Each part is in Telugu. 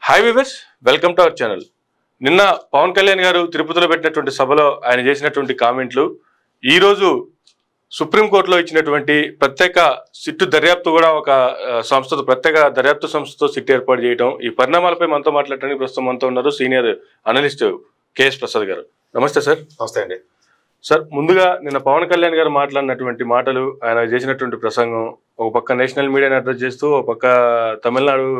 Hi viewers, welcome to our channel. నిన్న పవన్ కళ్యాణ్ గారు తిరుపతిలో పెట్టినటువంటి సభలో ఆయన చేసినటువంటి కామెంట్లు ఈరోజు సుప్రీంకోర్టులో ఇచ్చినటువంటి ప్రత్యేక సిట్టు దర్యాప్తు కూడా ఒక సంస్థతో ప్రత్యేక దర్యాప్తు సంస్థతో సిట్టు ఏర్పాటు చేయడం, ఈ పరిణామాలపై మనతో మాట్లాడడానికి ప్రస్తుతం మనతో ఉన్నారు సీనియర్ అనలిస్ట్ కేఎస్ ప్రసాద్ గారు. నమస్తే సార్. నమస్తే అండి సార్. ముందుగా నిన్న పవన్ కళ్యాణ్ గారు మాట్లాడినటువంటి మాటలు, ఆయన చేసినటువంటి ప్రసంగం, ఒక పక్క నేషనల్ మీడియాని అడ్రస్ చేస్తూ, ఒక పక్క తమిళనాడు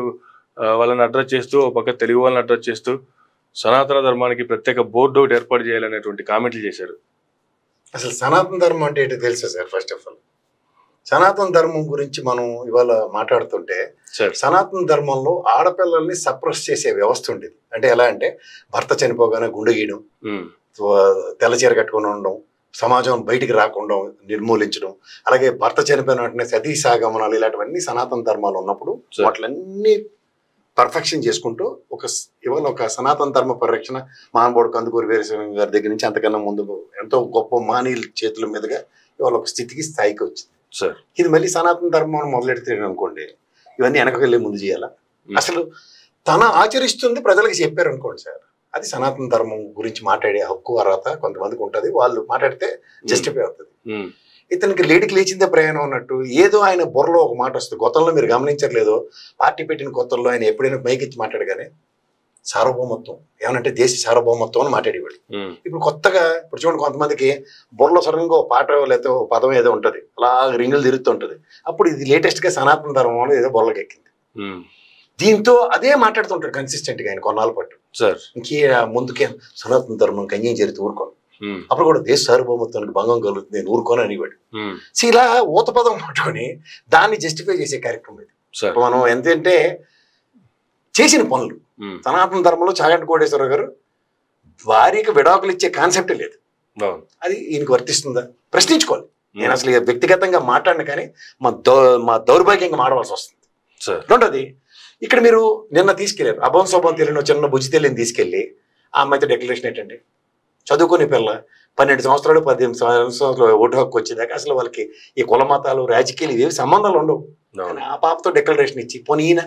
వాళ్ళని అడ్రస్ చేస్తూ, ఒక పక్క తెలుగు వాళ్ళని అడ్రస్ చేస్తూ సనాతన ధర్మానికి ప్రత్యేక బోర్డు ఒకటి ఏర్పాటు చేయాలనేటువంటి కామెంట్లు చేశారు. అసలు సనాతన ధర్మం అంటే ఏంటో తెలుసా సార్? ఫస్ట్ ఆఫ్ ఆల్ సనాతన ధర్మం గురించి మనం ఇవాళ మాట్లాడుతుంటే, సనాతన ధర్మంలో ఆడపిల్లల్ని సప్రెస్ చేసే వ్యవస్థ ఉండేది. అంటే ఎలా అంటే భర్త చనిపోగానే గుండె గీయడం, తెల్లచీర కట్టుకుని ఉండడం, సమాజం బయటికి రాకుండా నిర్మూలించడం, అలాగే భర్త చనిపోయిన వెంటనే సతీ సాగమనాలు, ఇలాంటివన్నీ సనాతన ధర్మాలు ఉన్నప్పుడు వాటిలన్నీ పర్ఫెక్షన్ చేసుకుంటూ ఇవాళ ఒక సనాతన ధర్మ పరిరక్షణ మహానుభావుడు కందుకూరి వీరేశలింగం గారి దగ్గర నుంచి అంతకన్నా ముందు ఎంతో గొప్ప మానీయుల చేతుల మీదుగా ఇవాళ ఒక స్థాయికి వచ్చింది. ఇది మళ్ళీ సనాతన ధర్మం మొదలెడితే అనుకోండి, ఇవన్నీ వెనకకి వెళ్ళి ముందు చేయాలా? అసలు తన ఆచరిస్తుంది ప్రజలకు చెప్పారు అనుకోండి సార్, అది సనాతన ధర్మం గురించి మాట్లాడే హక్కు అర్హత కొంతమందికి ఉంటుంది. వాళ్ళు మాట్లాడితే జస్టిఫై అవుతుంది. ఇతనికి లేడికి లేచిందే ప్రయాణం అన్నట్టు ఏదో ఆయన బుర్రలో ఒక మాట వస్తుంది. గతంలో మీరు గమనించట్లేదు, పార్టీ పెట్టిన కొత్తల్లో ఆయన ఎప్పుడైనా మైకిచ్చి మాట్లాడగానే సార్వభౌమత్వం, ఏమనంటే దేశ సార్వభౌమత్వం అని మాట్లాడేవాడు. ఇప్పుడు కొత్తగా ఇప్పుడు చూడండి, కొంతమందికి బుర్రలో సడన్గా ఒక పాట లేకపోతే ఒక పదం ఏదో ఉంటుంది, అలా రింగులు తిరుగుతూ ఉంటుంది. అప్పుడు ఇది లేటెస్ట్ గా సనాతన ధర్మం అనేది ఏదో బుర్రలోకి ఎక్కింది. దీంతో అదే మాట్లాడుతుంటాడు కన్సిస్టెంట్ గా ఆయన కొన్నాళ్ళ పాటు. ఇంకే ముందుకే సనాతన ధర్మం కన్యం జరిగితే ఊరుకోను, అప్పుడు కూడా దేశ సార్వభౌమత్వానికి భంగం కలుగుతుంది, నేను ఊరుకోను అనేవాడు. సో ఇలా ఊత పదం పట్టుకొని దాన్ని జస్టిఫై చేసే కార్యక్రమం ఇది. మనం ఎంతంటే చేసిన పనులు సనాతన ధర్మంలో చాగంటి కోటేశ్వరరావు గారు భార్యకి విడాకులు ఇచ్చే కాన్సెప్టే లేదు. అది ఈయనకి వర్తిస్తుందా ప్రశ్నించుకోవాలి. నేను అసలు వ్యక్తిగతంగా మాట్లాడిన కానీ మా దౌర్భాగ్యంగా మాడవలసి వస్తుంది. రెండోది, ఇక్కడ మీరు నిన్న తీసుకెళ్లారు అభం శోభం తెలియని చిన్న బుజ్జి తెలియని తీసుకెళ్లి ఆ అమ్మాయితో డెక్లరేషన్ ఏంటండి, చదువుకునే పిల్ల 12 సంవత్సరాలు 18 సంవత్సరాలు ఓటు హక్కు వచ్చేదాకా అసలు వాళ్ళకి ఈ కుల మతాలు రాజకీయాలు ఇవేవి సంబంధాలు ఉండవు. ఆ పాపతో డెక్లరేషన్ ఇచ్చి పోనీ ఈయన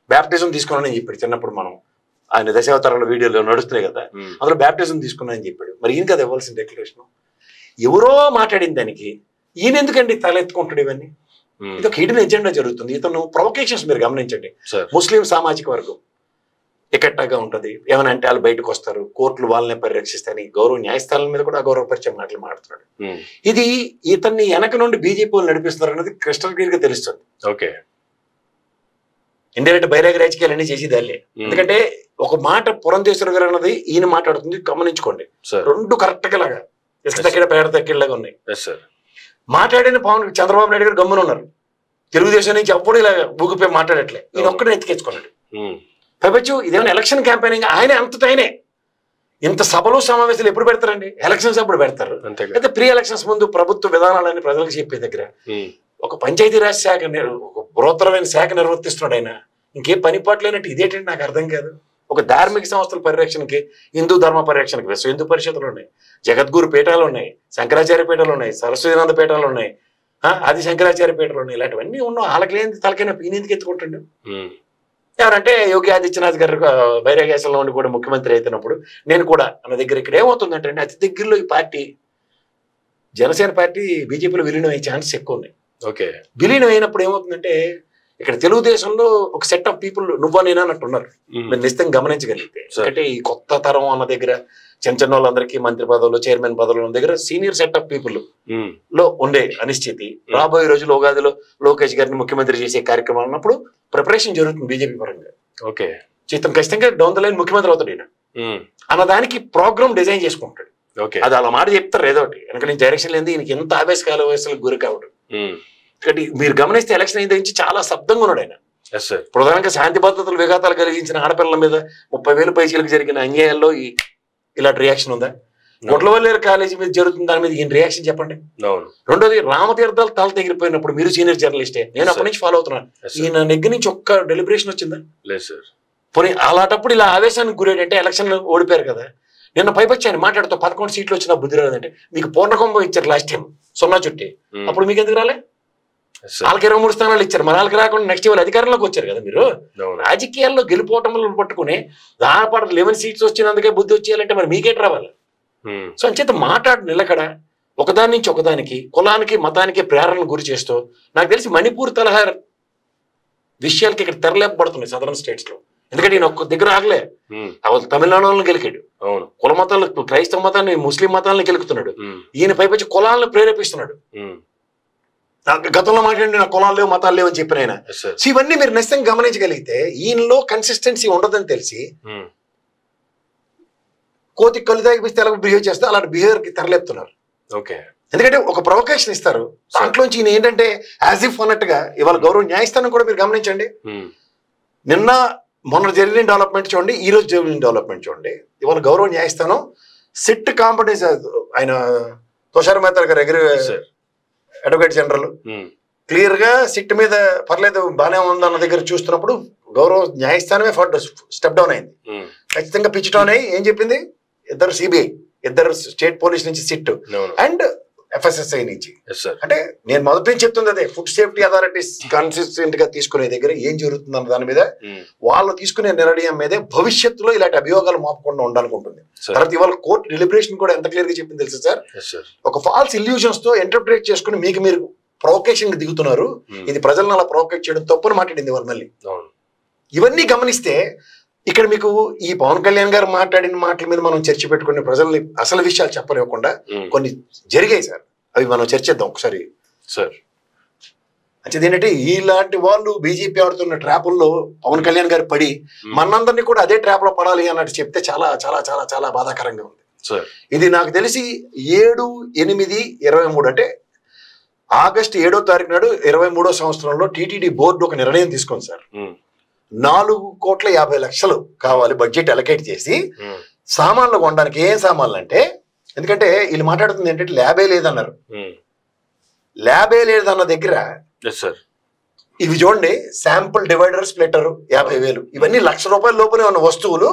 బ్యాప్టిజం తీసుకున్నానని చెప్పాడు. చిన్నప్పుడు మనం ఆయన దశావతారాల వీడియోలో నడుస్తున్నాయి కదా, అందులో బ్యాప్టిజం తీసుకున్నానని చెప్పాడు. మరి ఈయన కదా ఇవ్వాల్సిన డెక్లరేషన్. ఎవరో మాట్లాడిన దానికి ఈయన ఎందుకండి తలెత్తుకుంటాడు? ఇవన్నీ ఇది ఒక హిడెన్ ఎజెండా జరుగుతుంది. ఇతను ప్రొవకేషన్స్ మీరు గమనించండి. ముస్లిం సామాజిక వర్గం ఎక్కట్టగా ఉంటుంది, ఏమైనా అంటే వాళ్ళు బయటకు వస్తారు, కోర్టులు వాళ్ళనే పరిరక్షిస్తాయని గౌరవ న్యాయస్థానాల మీద కూడా అగౌరవపరిచే మాటలు మాట్లాడుతున్నాడు. ఇది ఇతన్ని వెనక నుండి బీజేపీ వాళ్ళు నడిపిస్తున్నారు అనేది క్రిస్టల్ క్లియర్ గా తెలుస్తుంది. ఓకే, ఇండైరెక్ట్ బహిరంగ రాజకీయాలన్నీ చేసేది వాళ్ళే. ఎందుకంటే ఒక మాట పురంధేశ్వర గారు అన్నది ఈయన మాట్లాడుతుంది, గమనించుకోండి. రెండు కరెక్ట్ గా లాగా ఇసుక తక్కిడ పేడ తక్కిడలాగా ఉన్నాయి. మాట్లాడిన చంద్రబాబు నాయుడు గారు గమ్మున ఉన్నారు. తెలుగుదేశం నుంచి అప్పుడు ఇలా ఊగిపోయి మాట్లాడట్లే, ఈయన ఒక్కడే ఎత్తికెచ్చుకున్నాడు. పైపచ్చు ఇదేమైనా ఎలక్షన్ క్యాంపెయినింగ్, ఆయనే అంతటా ఆయనే. ఇంత సభలు సమావేశాలు ఎప్పుడు పెడతారండి? ఎలక్షన్స్ అప్పుడు పెడతారు. అయితే ప్రీ ఎలక్షన్స్ ముందు ప్రభుత్వ విధానాలని ప్రజలకు చెప్పే దగ్గర ఒక పంచాయతీరాజ్ శాఖ, ఒక బృహత్తరమైన శాఖ నిర్వర్తిస్తున్నాడు ఆయన. ఇంకేం పనిపాటు లేనట్టు ఇదేంటంటే నాకు అర్థం కాదు. ఒక ధార్మిక సంస్థల పరిరక్షణకి, హిందూ ధర్మ పరిరక్షణకి విశ్వ హిందూ పరిషత్తులు ఉన్నాయి, జగద్గురు పీఠాలు ఉన్నాయి, శంకరాచార్య పీఠాలు ఉన్నాయి, సరస్వతీనంద పీఠాలు ఉన్నాయి, ఆది శంకరాచార్య పీఠాలు ఉన్నాయి. ఇలాంటివన్నీ ఉన్నాం. వాళ్ళకి లేని తలకైనా ఈయన ఎందుకు ఎత్తుకుంటాడు? ఎవరంటే యోగి ఆదిత్యనాథ్ గారు బహిరంగేశంలో ఉండి కూడా ముఖ్యమంత్రి అయినప్పుడు నేను కూడా అన్న దగ్గర ఇక్కడ ఏమవుతుందంటే అండి, అతి దగ్గరలో ఈ పార్టీ జనసేన పార్టీ బీజేపీలో విలీనం అయ్యే ఛాన్స్ ఎక్కువ ఉన్నాయి. ఓకే, విలీనం అయినప్పుడు ఏమవుతుందంటే ఇక్కడ తెలుగుదేశంలో ఒక సెట్ ఆఫ్ పీపుల్ నువ్వా నేనా అన్నట్టు ఉన్నారు. మీరు నిశ్చితంగా గమనించగలిగితే. అంటే ఈ కొత్త తరం అన్న దగ్గర చిన్న చిన్న వాళ్ళందరికీ మంత్రి పదవులు, చైర్మన్ పదవులు దగ్గర సీనియర్ సెట్ ఆఫ్ పీపుల్ లో ఉండే అనిశ్చితి రాబోయే రోజులు ఉగాదిలో లోకేష్ గారిని ముఖ్యమంత్రి చేసే కార్యక్రమం అన్నప్పుడు ప్రిపరేషన్ జరుగుతుంది బీజేపీ పరంగా. ఓకే, ఇతను ఖచ్చితంగా డౌన్ ద లైన్ ముఖ్యమంత్రి అవుతాడు ఈయన అన్నదానికి ప్రోగ్రామ్ డిజైన్ చేసుకుంటాడు. ఓకే, అది అలా మాట చెప్తారు ఏదో ఒకటి, వెనక నుంచి డైరెక్షన్ లేదు. ఈయనకి ఎంత ఆవేశకాల వయసులకు గురి కావడం. మీరు గమనిస్తే ఎలక్షన్ అయిన నుంచి చాలా శబ్దంగా ఉన్నాడు ఆయన. ప్రధానంగా శాంతి భద్రతలు విఘాతాలు కలిగించిన ఆడపిల్లల మీద 30,000 పైసలకు జరిగిన అన్యాయాల్లో ఇలాంటి రియాక్షన్ ఉందా? గుడ్లవల్లేరు కాలేజీ మీద జరుగుతుంది, దాని మీద ఈయన రియాక్షన్ చెప్పండి. రెండోది, రామతీర్థాలు తల తెగిరిపోయినప్పుడు మీరు సీనియర్ జర్నలిస్టే, నేను అప్పటి నుంచి ఫాలో అవుతున్నాను. ఈయన దగ్గర నుంచి ఒక్క డెలిబరేషన్ వచ్చిందా? లేదు సార్. పోనీ అలాంటప్పుడు ఇలా ఆవేశానికి గురేటంటే ఎలక్షన్లు ఓడిపోయారు కదా. నిన్న పైపచ్చి ఆయన మాట్లాడుతూ 11 సీట్లు వచ్చినా బుద్ధి రాదంటే, మీకు పూర్ణకుంభం ఇచ్చారు లాస్ట్ టైం 0 చుట్టి, అప్పుడు మీకు ఎందుకు రాలే? వాళ్ళకి 23 స్థానాలు ఇచ్చారు, మరి వాళ్ళకి రాకుండా నెక్స్ట్ ఇవాళ అధికారంలోకి వచ్చారు కదా మీరు. రాజకీయాల్లో గెలుపోవటంలో పట్టుకుని దాపాటు 11 సీట్స్ వచ్చినందుకే బుద్ధి వచ్చేయాలంటే మరి మీకేట్ రావాలి. సో అంచేత మాట్లాడు నిలకడ, ఒకదాని నుంచి ఒకదానికి, కులానికి మతానికి ప్రేరణను గురి చేస్తూ, నాకు తెలిసి మణిపూర్ తరహా విషయాలకి ఇక్కడ తెరలేపబడుతున్నాయి సదరన్ స్టేట్స్ లో. ఎందుకంటే ఈయన ఒక్క దగ్గర ఆగలే, తమిళనాడులో గెలికాడు, కుల మతాలను, క్రైస్తవ మతాన్ని, ముస్లిం మతాలను గెలుకుతున్నాడు. ఈయన పైపచ్చి కులాలను ప్రేరేపిస్తున్నాడు. గతంలో మాట్లాడి నా కులాలు లేవు మతాలు లేవు అని చెప్పిన ఆయన. సో ఇవన్నీ మీరు నిశ్చితంగా గమనించగలిగితే ఈయనలో కన్సిస్టెన్సీ ఉండదని తెలిసి కోతి కళ్ళు తాగిపిస్తే ఎలా బిహేవ్ చేస్తే అలాంటి బిహేవియర్ కి తెరలేపుతున్నారు. ఎందుకంటే ఒక ప్రొవకేషన్ ఇస్తారు, దాంట్లోంచి ఈయన ఏంటంటే యాజ్ ఇఫ్ అన్నట్టుగా ఇవాళ గౌరవ న్యాయస్థానం కూడా మీరు గమనించండి, మొన్న జరిగిన డెవలప్మెంట్ చూడండి, ఈ రోజు జరిగిన డెవలప్మెంట్ చూడండి. ఇవాళ గౌరవ న్యాయస్థానం సిట్ కాంపిటెన్స్, ఆయన తుషార్ మెహతా గారు అడ్వకేట్ జనరల్ క్లియర్ గా సిట్ మీద పర్లేదు బాగానే ఉందన్న దగ్గర చూస్తున్నప్పుడు గౌరవ న్యాయస్థానమే స్టెప్ డౌన్ అయింది. ఖచ్చితంగా పిచ్ డౌన్ అయ్యి ఏం చెప్పింది, ఇద్దరు సిబిఐ, ఇద్దరు స్టేట్ పోలీస్ నుంచి సిట్ అండ్ FSSI నుంచి. అంటే నేను మొదటి నుంచి చెప్తుంది అదే, ఫుడ్ సేఫ్టీ అథారిటీస్ కన్సిస్టెంట్ గా తీసుకునే దగ్గర ఏం జరుగుతుంది అన్న దాని మీద, వాళ్ళు తీసుకునే నిర్ణయం మీదే భవిష్యత్తులో ఇలాంటి అభియోగాలు మోపకుండా ఉండాలనుకుంటుంది. తర్వాత ఇవాళ కోర్టు డెలిబరేషన్ కూడా ఎంత క్లియర్ గా చెప్పింది తెలుసు సార్, ఒక ఫాల్స్ ఇల్యూషన్స్ తో ఇంటర్ప్రిటేట్ చేసుకుని మీకు మీరు ప్రొవకేషన్ కి దిగుతున్నారు, ఇది ప్రజలను అలా ప్రొవకేట్ చేయడం తప్పుని మాట్లాడింది వాళ్ళు. మళ్ళీ ఇవన్నీ గమనిస్తే ఇక్కడ మీకు ఈ పవన్ కళ్యాణ్ గారు మాట్లాడిన మాటల మీద మనం చర్చ పెట్టుకునే ప్రజల్ని అసలు విషయాలు చెప్పనివ్వకుండా కొన్ని జరిగాయి సార్, అవి మనం చర్చిద్దాం ఒకసారి సార్. అంటే ఏంటంటే ఇలాంటి వాళ్ళు బీజేపీ ఆడుతున్న ట్రాపుల్లో పవన్ కళ్యాణ్ గారు పడి మనందరినీ కూడా అదే ట్రాప్ లో పడాలి అన్నట్టు చెప్తే చాలా చాలా చాలా చాలా బాధాకరంగా ఉంది. ఇది నాకు తెలిసి 7/8/23 అంటే ఆగస్టు 7వ తారీఖు నాడు 23వ సంవత్సరంలో టీటీడీ బోర్డు ఒక నిర్ణయం తీసుకుంది సార్. 4,50,00,000 కావాలి బడ్జెట్ అలొకేట్ చేసి సామాన్లు కొనడానికి. ఏం సామాన్లు అంటే, ఎందుకంటే వీళ్ళు మాట్లాడుతుంది ఏంటంటే ల్యాబే లేదన్నారు. ల్యాబే లేదన్న దగ్గర ఇవి చూడండి, శాంపుల్ డివైడర్ స్ప్లిటర్ 50,000, ఇవన్నీ ₹1,00,000 లోపలే ఉన్న వస్తువులు.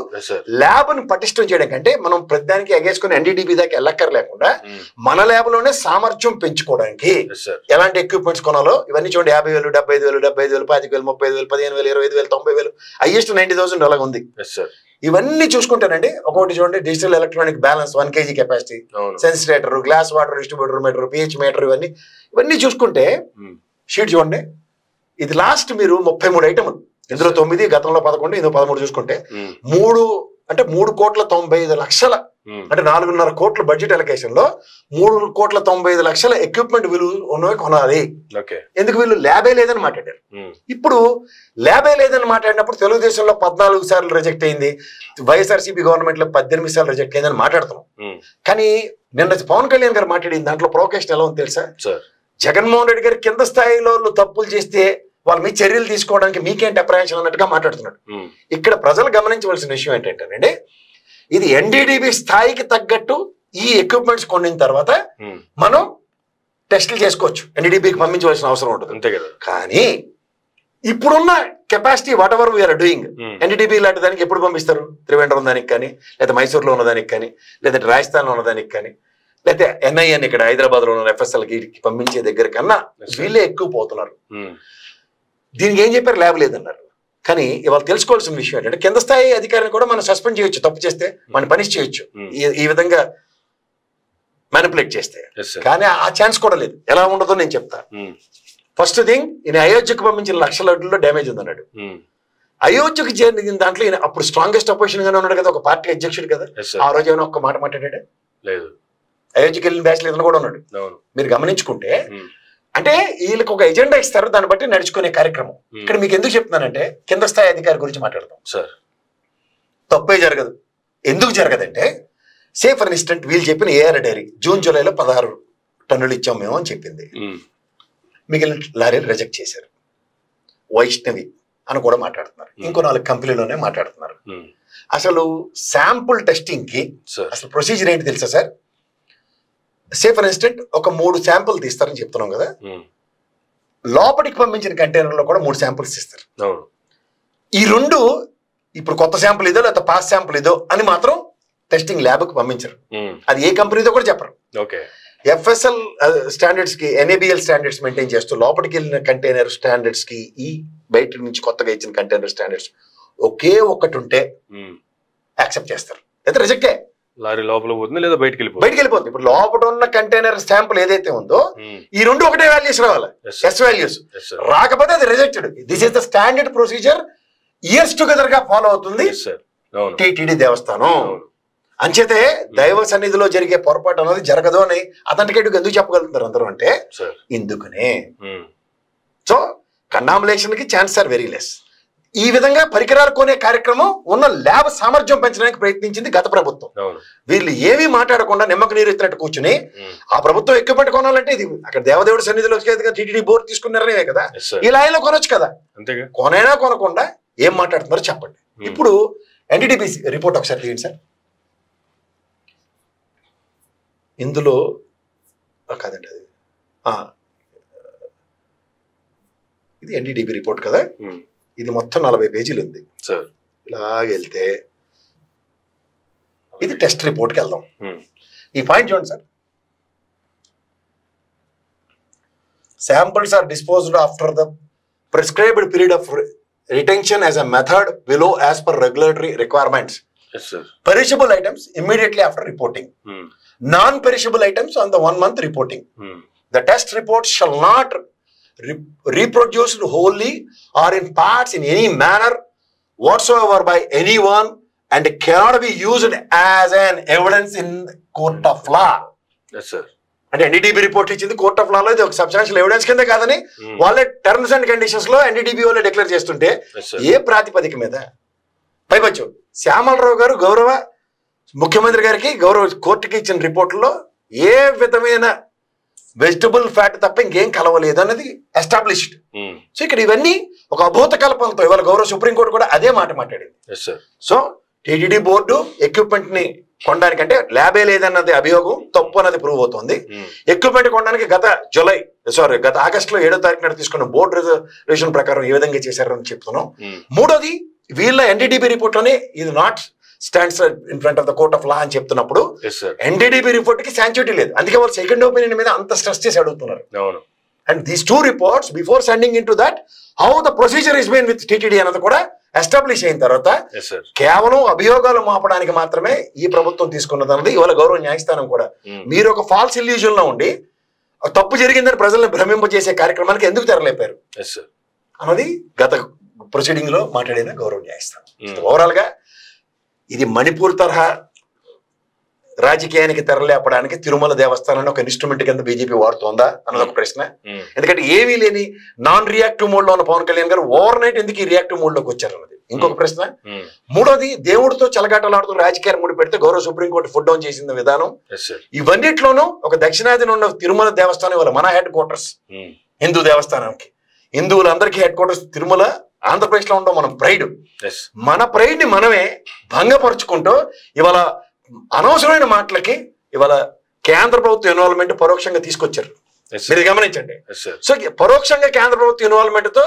ల్యాబ్ ని పటిష్టం చేయడం కంటే మనం ప్రతిదానికి ఎగేసుకుని NDDB దాకా వెళ్ళక్కర్లేకుండా మన ల్యాబ్ లోనే సామర్థ్యం పెంచుకోవడానికి ఎలాంటి ఎక్విప్మెంట్స్ కొనాలో ఇవన్నీ చూడండి. 50,000, 75,000, 75,000, 25,000, 30,000, 15,000, 25,000, 90,000, హైయెస్ట్ 90,000 అలాగ ఉంది. ఇవన్నీ చూసుకుంటానండి. ఒకటి చూడండి, digital electronic balance 1 kg capacity, సెన్సిటేటర్, glass water distributor meter, pH meter, ఇవన్నీ చూసుకుంటే షీట్ చూడండి. ఇది లాస్ట్ మీరు 33 ఐటమ్లు, ఇందులో 9, గతంలో 11, ఇందులో 13 చూసుకుంటే 3,90,00,000 అంటే 4.5 కోట్ల బడ్జెట్ అలొకేషన్ లో 3,95,00,000 ఎక్విప్మెంట్ విలువ ఉన్నవి కొనాలి. ఎందుకు వీళ్ళు ల్యాబే లేదని మాట్లాడారు. ఇప్పుడు ల్యాబే లేదని మాట్లాడినప్పుడు తెలుగుదేశంలో 14 సార్లు రిజెక్ట్ అయింది, వైఎస్ఆర్సీపీ గవర్నమెంట్ లో 18 సార్లు రిజెక్ట్ అయిందని మాట్లాడుతున్నాం. కానీ నిన్న పవన్ కళ్యాణ్ గారు మాట్లాడింది దాంట్లో ప్రొవకేషన్ ఎలా ఉంది తెలుసా, జగన్మోహన్ రెడ్డి గారు కింద స్థాయిలో తప్పులు చేస్తే వాళ్ళ మీద చర్యలు తీసుకోవడానికి మీకేంటి అప్రహెన్షన్ అన్నట్టుగా మాట్లాడుతున్నాడు. ఇక్కడ ప్రజలు గమనించవలసిన విషయం ఏంటంటే, ఇది NDDB స్థాయికి తగ్గట్టు ఈ ఎక్విప్మెంట్స్ కొనిన తర్వాత మనం టెస్టులు చేసుకోవచ్చు, NDDBకి పంపించవలసిన అవసరం ఉంటుంది అంతే కదా. కానీ ఇప్పుడున్న capacity whatever we're doing, NDDB లాంటి దానికి ఎప్పుడు పంపిస్తారు, త్రివేంద్రం దానికి కానీ, లేదా మైసూర్లో ఉన్నదానికి కానీ, లేదంటే రాజస్థాన్లో ఉన్నదానికి కానీ, లేకపోతే NIN ఇక్కడ హైదరాబాద్ లో ఉన్న FSLకి పంపించే దగ్గర కన్నా వీళ్ళే ఎక్కువ పోతున్నారు. దీనికి ఏం చెప్పారు, ల్యాబ్ లేదన్నారు. కానీ ఇవాళ తెలుసుకోవాల్సిన విషయం ఏంటంటే, కింద స్థాయి అధికారిని కూడా మనం సస్పెండ్ చేయొచ్చు, తప్పు చేస్తే మనం పనిష్ చేయొచ్చు ఈ విధంగా మ్యానిపులేట్ చేస్తే. కానీ ఆ ఛాన్స్ కూడా లేదు. ఎలా ఉండదో నేను చెప్తా. ఫస్ట్ థింగ్, ఈయన అయోధ్యకు పంపించిన 1,00,000 లడ్డుల్లో డ్యామేజ్ ఉందన్నాడు. అయోధ్యకు జరిగిన దాంట్లో ఈయన అప్పుడు స్ట్రాంగెస్ట్ అపోజిషన్ గానే ఉన్నాడు కదా, ఒక పార్టీ అధ్యక్షుడు కదా. ఆ రోజు ఏమైనా ఒక్క మాట మాట్లాడాడే లేదు. అయోధ్యకి వెళ్ళిన బ్యాచ్ లేదని కూడా ఉన్నాడు. మీరు గమనించుకుంటే అంటే వీళ్ళకి ఒక ఎజెండా ఇస్తారు, దాన్ని బట్టి నడుచుకునే కార్యక్రమం. ఇక్కడ మీకు ఎందుకు చెప్తున్నానంటే, కింద స్థాయి అధికారి గురించి మాట్లాడతాం సార్. తప్పే జరగదు. ఎందుకు జరగదంటే, సే ఫర్ ఇన్స్టెంట్ వీళ్ళు చెప్పిన AR డైరీ జూన్ జూలైలో 16 టన్నులు ఇచ్చాం మేము అని చెప్పింది. మిగిలిన లారీలు రిజెక్ట్ చేశారు. వైష్ణవి అని కూడా మాట్లాడుతున్నారు. ఇంకో 4 కంపెనీలోనే మాట్లాడుతున్నారు. అసలు శాంపుల్ టెస్టింగ్ కి అసలు ప్రొసీజర్ ఏంటి తెలుసా సార్? సే ఫర్ ఇన్స్టెంట్ ఒక 3 శాంపుల్ తీస్తారని చెప్తున్నాం కదా, లోపలికి పంపించిన కంటైనర్లో కూడా 3 శాంపుల్స్ ఇస్తారు. ఈ 2 ఇప్పుడు కొత్త శాంపుల్ ఇదో లేకపోతే పాస్ శాంపుల్ ఇదో అని మాత్రం టెస్టింగ్ ల్యాబ్కి పంపించరు. అది ఏ కంపెనీతో కూడా చెప్పరు. ఎఫ్ఎస్ఎల్ స్టాండర్డ్స్ కి ఎన్ఏబిఎల్ స్టాండర్డ్స్ మెయింటైన్ చేస్తూ లోపలికి వెళ్ళిన కంటైనర్ స్టాండర్డ్స్ కి ఈ బయట నుంచి కొత్తగా ఇచ్చిన కంటైనర్ స్టాండర్డ్స్ ఒకే ఒక్కటి ఉంటే యాక్సెప్ట్ చేస్తారు, అయితే రిజెక్టే. లారీ లోపల పోతుంది లేదా బయటకి వెళ్ళిపోతుంది. ఇప్పుడు లోపల ఉన్న కంటైనర్ స్టాంపుల్ ఏదైతే ఉందో ఈ రెండు ఒకటే వాల్యూస్ రావాలి, ఎస్ వాల్యూస్. రాకపోతే అది rejected. This is the standard procedure, years together గా ఫాలో అవుతుంది టిటిడి దేవస్థానం. అంచేతే దైవ సన్నిధిలో జరిగే పొరపాటు అనేది జరగదు అని అథెంటికేట్ ఎందుకు చెప్పగలుగుతారు అందరూ అంటే ఇందుకనే. సో కండాములేషన్ కి ఛాన్స్ ఆర్ వెరీ లెస్. ఈ విధంగా పరికరాలు కొనే కార్యక్రమం ఉన్న ల్యాబ్ సామర్థ్యం పెంచడానికి ప్రయత్నించింది గత ప్రభుత్వం. వీళ్ళు ఏమీ మాట్లాడకుండా నిమ్మకు నీరు ఎత్తినట్టు కూర్చుని ఆ ప్రభుత్వం ఎక్విప్మెంట్ కొనాలంటే ఇది అక్కడ దేవదేవుడి సన్నిధిలో టీటీడీ బోర్డు తీసుకున్న నిర్ణయమే కదా, ఈ లైన్లో కొనొచ్చు కదా. కొనైనా కొనకుండా ఏం మాట్లాడుతున్నారో చెప్పండి. ఇప్పుడు ఎన్డీడీబీ రిపోర్ట్ ఒకసారి తీయండి సార్. ఇందులో కాదండి అది ఇది ఎన్డీడీబీ రిపోర్ట్ కదా, ఇది మొత్తం 40 పేజీలు ఉంది. ఇలాగెళ్తే ఇది టెస్ట్ రిపోర్ట్కి వెళ్దాం. ఈ పాయింట్ చూడండి sir. Samples are disposed after the prescribed period of retention as a method below as per regulatory requirements. Perishable items immediately after reporting. Non-perishable items on the 1 month reporting. The test report shall not reproduced wholly or in parts in any manner whatsoever by anyone and cannot be used as an evidence in court of law. Yes, sir. అంటే ఎన్డీడీబీ రిపోర్ట్ ఇచ్చింది కోర్ట్ ఆఫ్ లాలో ఇది ఒక సబ్స్టాన్షియల్ ఎవిడెన్స్ కింద కాదని వాళ్ళే టర్మ్స్ అండ్ కండిషన్స్ లో ఎన్డీడీబీ వాళ్ళే డిక్లేర్ చేస్తుంటే ఏ ప్రాతిపదిక మీద పైవచ్చు శ్యామలరావు గారు గౌరవ ముఖ్యమంత్రి గారికి గౌరవ కోర్టుకి ఇచ్చిన రిపోర్టులో ఏ విధమైన వెజిటబుల్ ఫ్యాట్ తప్ప ఇంకేం కలవలేదు అన్నది ఎస్టాబ్లిష్డ్. సో ఇక్కడ ఇవన్నీ ఒక అభూత కల్పనతో ఇవాళ గౌరవ సుప్రీంకోర్టు కూడా అదే మాట మాట్లాడింది. సో టీటీడీ బోర్డు ఎక్విప్మెంట్ ని కొనడానికంటే ల్యాబే లేదన్నది అభియోగం తప్పు అన్నది ప్రూవ్ అవుతుంది. ఎక్విప్మెంట్ కొనడానికి గత ఆగస్టులో 7వ తారీఖు నాడు తీసుకున్న బోర్డు రిజర్వేషన్ ప్రకారం ఏ విధంగా చేశారని చెప్తున్నాం. మూడోది వీళ్ళ ఎన్డీడీబీ రిపోర్ట్ లోనే ఇది not stands in front of the court of law అని చెప్తున్నప్పుడు ఎన్డీడీబీ రిపోర్ట్ కి శాంక్చుటీ లేదు. అందుకే వాళ్ళు సెకండ్ ఒపీనియన్ మీద అంత స్ట్రెస్ చేసి అడుగుతున్నారు. And these 2 reports before sending in to that how the procedure is been with TTD అన్నది కూడా ఎస్టాబ్లిష్ అయిన తర్వాత కేవలం అభియోగాలు మాపడానికి మాత్రమే ఈ ప్రభుత్వం తీసుకున్నది అన్నది ఇవాళ గౌరవ న్యాయస్థానం కూడా మీరు ఒక ఫాల్స్ ఇల్యూజన్ లో ఉండి తప్పు జరిగిందని ప్రజలను భ్రమింపజేసే కార్యక్రమానికి ఎందుకు తెరలేపారు అన్నది గత ప్రొసీడింగ్ లో మాట్లాడిన గౌరవ న్యాయస్థానం. ఓవరాల్ గా ఇది మణిపూర్ తరహా రాజకీయానికి తెరలేపడానికి తిరుమల దేవస్థానాన్ని ఒక ఇన్స్ట్రుమెంట్ కింద బీజేపీ వాడుతోందా అన్నది ఒక ప్రశ్న. ఎందుకంటే ఏమీ లేని నాన్ రియాక్టివ్ మోడ్ లో ఉన్న పవన్ కళ్యాణ్ గారు ఓవర్ నైట్ ఎందుకు ఈ రియాక్టివ్ మోడ్ లోకి వచ్చారు అన్నది ఇంకొక ప్రశ్న. మూడోది దేవుడితో చెలగాటలాడుతూ రాజకీయాన్ని ముడి పెడితే గౌరవ సుప్రీంకోర్టు ఫుట్ డౌన్ చేసిన విధానం. ఇవన్నిట్లోనూ ఒక దక్షిణాదిన ఉన్న తిరుమల దేవస్థానం ఇవాళ మన హెడ్ క్వార్టర్స్ హిందూ దేవస్థానానికి, హిందువులందరికీ హెడ్ క్వార్టర్స్ తిరుమల ఆంధ్రప్రదేశ్ లో ఉండడం మనం ప్రైడ్. మన ప్రైడ్ ని మనమే భంగపరుచుకుంటూ ఇవాళ అనవసరమైన మాటలకి ఇవాళ కేంద్ర ప్రభుత్వ ఇన్వాల్వ్మెంట్ పరోక్షంగా తీసుకొచ్చారు. మీరు గమనించండి. సో పరోక్షంగా కేంద్ర ప్రభుత్వ ఇన్వాల్వ్మెంట్ తో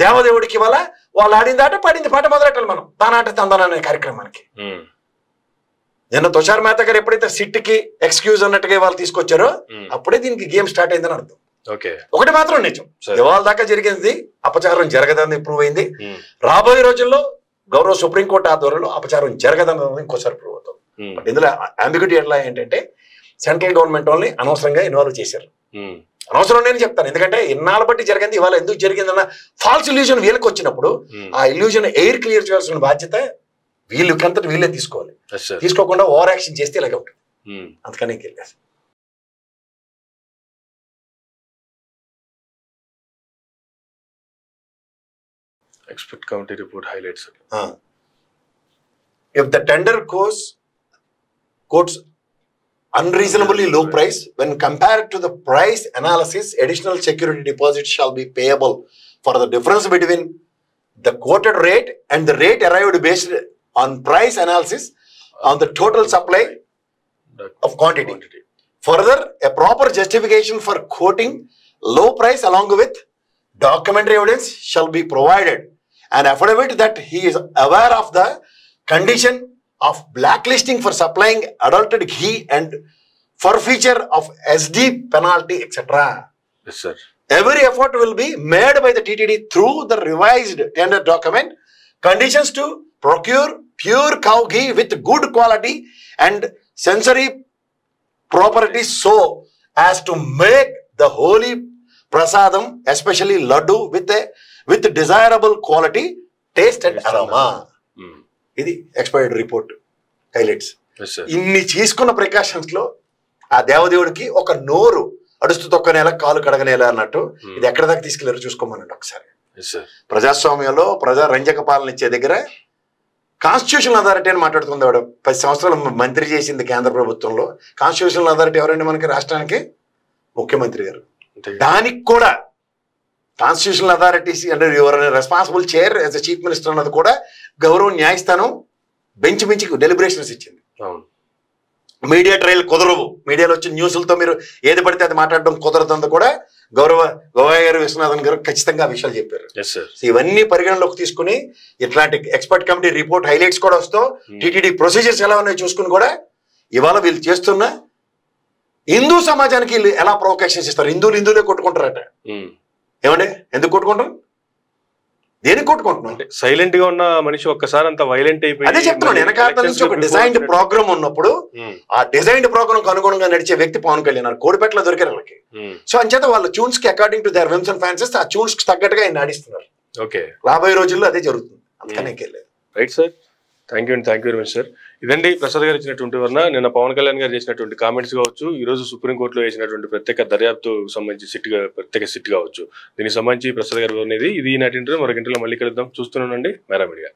దేవదేవుడికి ఇవాళ వాళ్ళు ఆడింది ఆట పాడింది పాట మొదలెట్టాలి మనం తానాట తందన అనే కార్యక్రమానికి. నిన్న తుషార్ మేహతా గారు ఎప్పుడైతే సిట్ కి ఎక్స్క్యూజ్ అన్నట్టుగా వాళ్ళు తీసుకొచ్చారో అప్పుడే దీనికి గేమ్ స్టార్ట్ అయిందని అర్థం. ఒకటి మాత్రం నిజం, ఇవాళ దాకా జరిగింది అపచారం జరగదని ప్రూవ్ అయింది. రాబోయే రోజుల్లో గౌరవ సుప్రీంకోర్టు ఆధ్వర్యంలో అపచారం జరగదన్నది ఇంకోసారి ప్రూవ్ అవుతుంది. బట్ ఇందులో అంబిగ్యూటీ ఎట్లా ఏంటంటే సెంట్రల్ గవర్నమెంట్ వాళ్ళని అనవసరంగా ఇన్వాల్వ్ చేశారు. అనవసరం నేను చెప్తాను, ఎందుకంటే ఇన్నాళ్ళ బట్టి జరిగింది ఇవాళ ఎందుకు జరిగిందన్న ఫాల్స్ ఇల్యూజన్ వీళ్ళకి వచ్చినప్పుడు ఆ ఇల్యూజన్ ఎయిర్ క్లియర్ చేయాల్సిన బాధ్యత వీళ్ళకంతటి వీళ్ళే తీసుకోవాలి. తీసుకోకుండా ఓవర్ యాక్షన్ చేస్తే ఇలాగే ఉంటుంది. అందుకని వెళ్ళారు. Expert committee report highlights. If the tender quotes unreasonably low price, when compared to the price analysis, additional security deposits shall be payable for the difference between the quoted rate and the rate arrived based on price analysis on the total supply of quantity. Further, a proper justification for quoting low price along with documentary evidence shall be provided. An affidavit that he is aware of the condition of blacklisting for supplying adulterated ghee and forfeiture of SD penalty, etc. Yes, sir. Every effort will be made by the TTD through the revised tender document. Conditions to procure pure cow ghee with good quality and sensory properties so as to make the holy prasadam, especially laddu, with desirable quality, taste and aroma. ఇది ఎక్స్పైర్డ్ రిపోర్ట్ హైలైట్స్. ఇన్ని తీసుకున్న ప్రికాషన్స్ లో ఆ దేవదేవుడికి ఒక నోరు అడుస్తూ తొక్కనేల కాలు కడగనేలా అన్నట్టు ఇది ఎక్కడ దాకా తీసుకెళ్లారు చూసుకోమనండి ఒకసారి. ప్రజాస్వామ్యంలో ప్రజా రంజక పాలన ఇచ్చే దగ్గర కాన్స్టిట్యూషనల్ అథారిటీ అని మాట్లాడుతుంది. వాడు 10 సంవత్సరాలు మంత్రి చేసింది కేంద్ర ప్రభుత్వంలో. కాన్స్టిట్యూషనల్ అథారిటీ ఎవరండి మనకి రాష్ట్రానికి? ముఖ్యమంత్రి గారు. దానికి కూడా కాన్స్టిట్యూషనల్ అథారిటీస్ అంటే ఎవరైనా responsible chair as a chief minister అన్నది కూడా గౌరవం న్యాయస్థానం బెంచ్ మించి డెలిబరేషన్స్ ఇచ్చింది. మీడియా ట్రయల్ కుదరవు, మీడియాలో వచ్చిన న్యూస్లతో మీరు ఏది పడితే అది మాట్లాడడం కుదరదంతా కూడా గోవాయి గారు, విశ్వనాథన్ గారు ఖచ్చితంగా ఆ విషయాలు చెప్పారు. ఇవన్నీ పరిగణలోకి తీసుకుని ఇట్లాంటి ఎక్స్పర్ట్ కమిటీ రిపోర్ట్ హైలైట్స్ కూడా వస్తూ టీటీడీ ప్రొసీజర్స్ ఎలా ఉన్నాయో చూసుకుని కూడా ఇవాళ వీళ్ళు చేస్తున్న హిందూ సమాజానికి వీళ్ళు ఎలా ప్రొవొకేషన్స్ ఇస్తారు. హిందువులే కొట్టుకుంటారట. ఏమండి ఎందుకు కొట్టుకుంటారు? దేనికి కొట్టుకుంటున్నాం? సైలెంట్ గా ఉన్న మనిషి ఒక్కసారి అంత వైలెంట్ అయిపోయి అదే చెప్తున్నాను. వెనకాల నుంచి ఒక డిజైన్డ్ ప్రోగ్రామ్ ఉన్నప్పుడు ఆ డిజైన్డ్ ప్రోగ్రామ్ అనుగుణంగా నడిచే వ్యక్తి పవన్ కళ్యాణ్. కోడిపేటలో దొరికారు వాళ్ళకి. సో అంచేత వాళ్ళ ట్యూన్స్ కి according to their whims and fancies ఆ ట్యూన్స్ కి తగ్గట్టుగా ఆయన నడిస్తున్నారు. ఓకే, రాబోయే రోజుల్లో అదే జరుగుతుంది. అందుకనే వెళ్ళలేదు. Right sir, thank you very much sir. ఇదండి ప్రసాద్ గారు ఇచ్చినటువంటి వర్ణ. నిన్న పవన్ కళ్యాణ్ గారు చేసినటువంటి కామెంట్స్ కావచ్చు, ఈ రోజు సుప్రీంకోర్టులో వేసినటువంటి ప్రత్యేక దర్యాప్తు సంబంధించి ప్రత్యేక సిట్ కావచ్చు, దీనికి సంబంధించి ప్రసాద్ గారు అనేది ఇది నాటి ఇంటర్వ్యూ. మరొక ఇంటర్వ్యూలో మళ్ళీ కలుద్దాం. చూస్తున్నానండి మేరా మీడియా.